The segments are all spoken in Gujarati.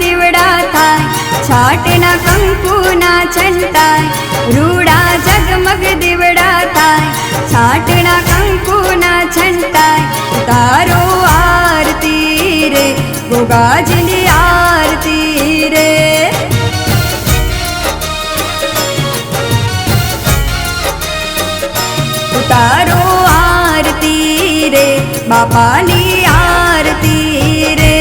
દીવડા થાય, છાટના કંકુના છંટાય, રૂડા જગમગ દીવડા થાય, છાટના કંકુના છંટાય, તારો આરતી રે ગોગાજીની આરતી રે. તારો આરતી રે બાપાની આરતી રે.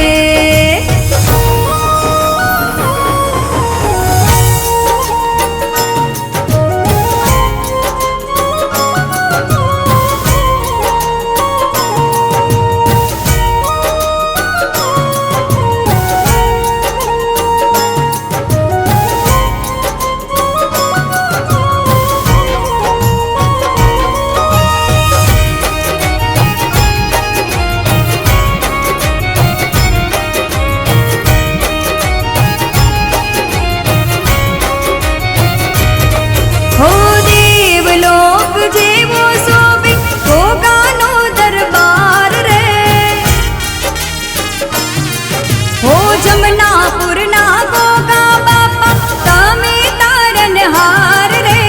જમનાપુરના ગોગા બાપા તમે તારનહાર રે.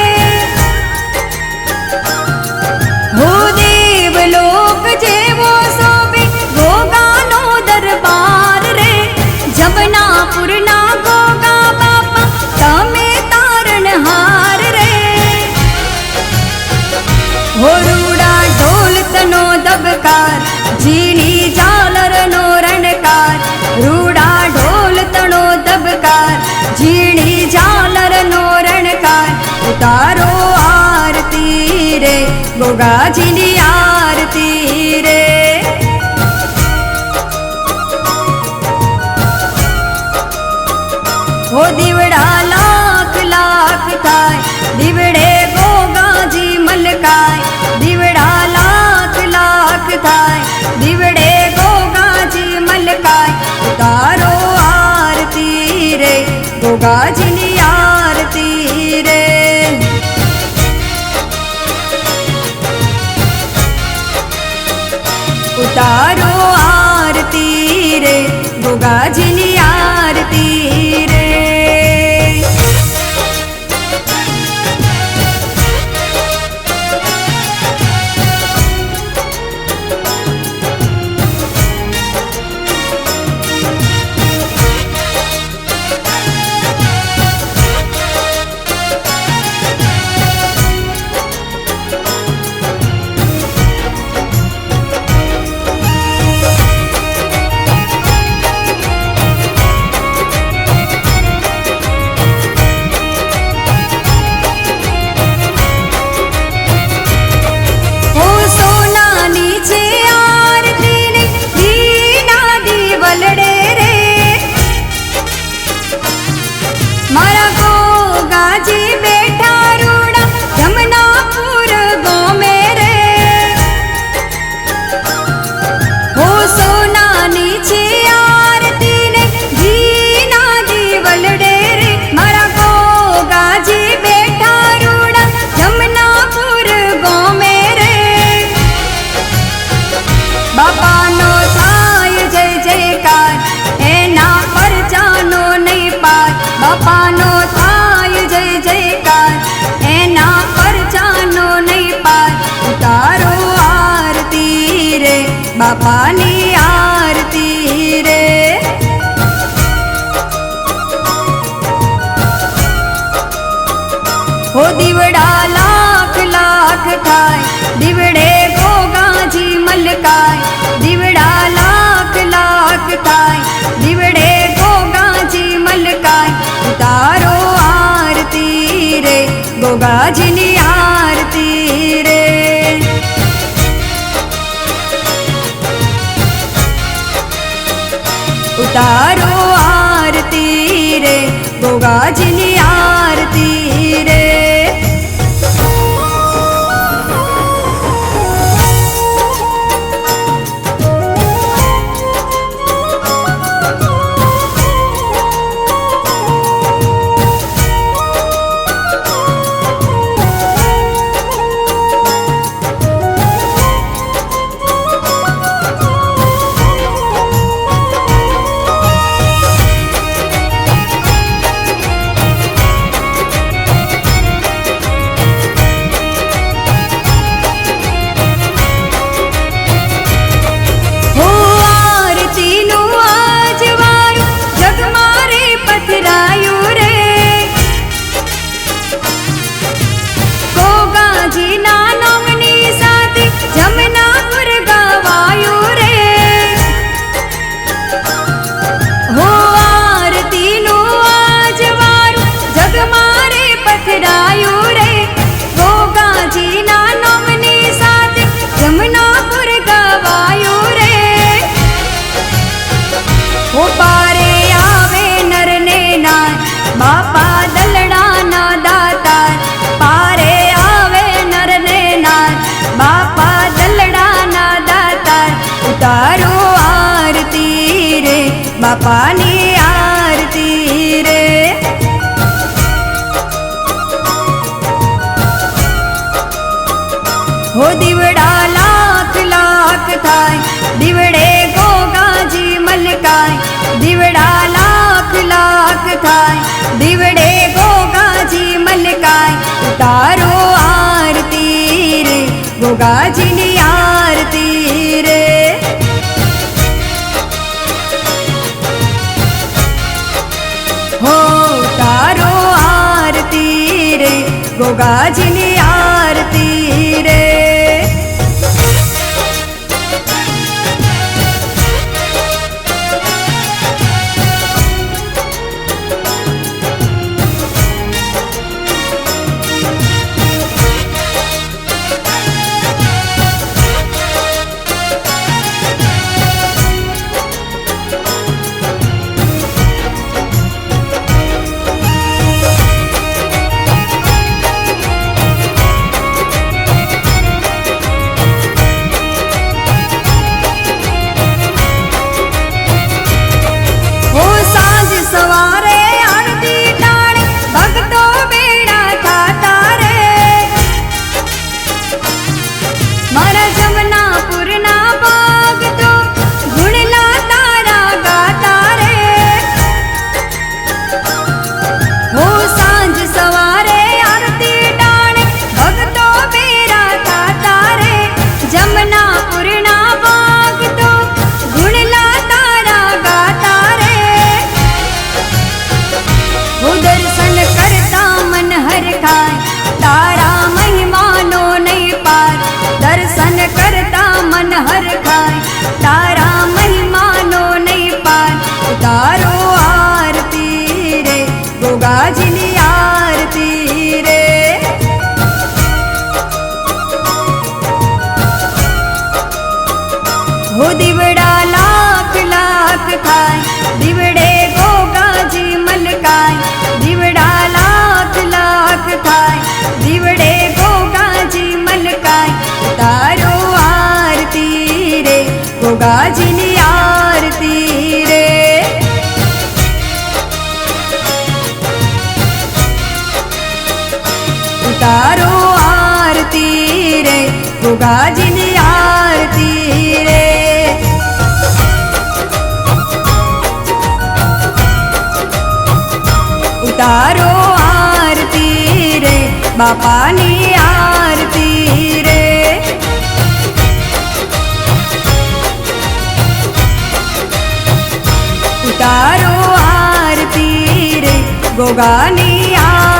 હો દેવલોક જેવો શોભે ગોગાનો દરબાર રે. જમનાપુરના ગોગા બાપા તમે તારનહાર રે. હો રૂડા ઢોલતનો દબકાર, ઝીણી ઝાલરનો રણકાર, રૂડા ઢોલતનો દબકાર, ઝીણી ઝાલરનો રણકાર, તારો આરતી રે ગોગાજીની આરતી રે. હો દીવડા લાખ લાખ થાય, દીવડે ગોગાજી મલકાય, દીવડા લાખ લાખ થાય, દીવડે ગોગાજી મલકાય, તારો આરતી રે ગોગાજીની આરતી રે. તારો આરતી રે ગોગાજીની આરતી રે. બાપાનો થાય જય જયકાર, એના પરચાનો નહીં પાર. બાપાનો થાય જય જયકાર, એના પરચાનો નહીં પાર, તારો આરતી રે બાપાની આરતી રે. હો દીવડા લાખ લાખ થાય, દીવડે ગોગાજી મલકાય, દીવડા લાખ લાખ થાય, દીવડે ગોગાજી મલકાય, તારો આરતી રે ગોગાજીની આરતી રે. તારો આરતી રે ગોગાજીની આરતી રે. બાપા દલડાના દાતાર પારે આવે નર ને નાર બાપા દલડાના દાતાર ઉતારો આરતી રે બાપાની આરતી રે હો દીવડા લાખ લાખ થાય દીવડે ગોગાજી મલકાય દીવડા લાખ લાખ થાય દીવડે ગોગાજી મલકાય ઉતારો આરતી રે ગોગાજીની આરતી રે હો ઉતારો આરતી રે ગોગાજીની આરતી રે સવારે આરતી ટાણે ભક્તો બેડા થાતા રે મારા જમનાપુરના ભક્તો ગુણલા તારા ગાતા રે હો સાંજ સવારે આરતી ટાણે ભક્તો બેડા થાતા રે જમનાપુરના ભક્તો ગુણલા તારા ગાતા રે હો દર્શન કરતા મન હરખાય તારા મહિમાનો નહીં પાર દર્શન કરતા મન હરખાય તારા મહિમાનો નહીં પાર ઉતારો આરતી રે ગોગાજીની આરતી રે હો દીવડા લાખ લાખ થાય દીવડે ગોગાજી મલકાય દીવડા લાખ લાખ થાય દીવડે ગોગાજી મલકાય તારો આરતી રે ગોગાજીની આરતી રે ઉતારો આરતી રે ગોગાજીની આરતી રે ઉતારો આરતી રે બાપાની આરતી રે ઉતારો આરતી રે ગોગાની આરતી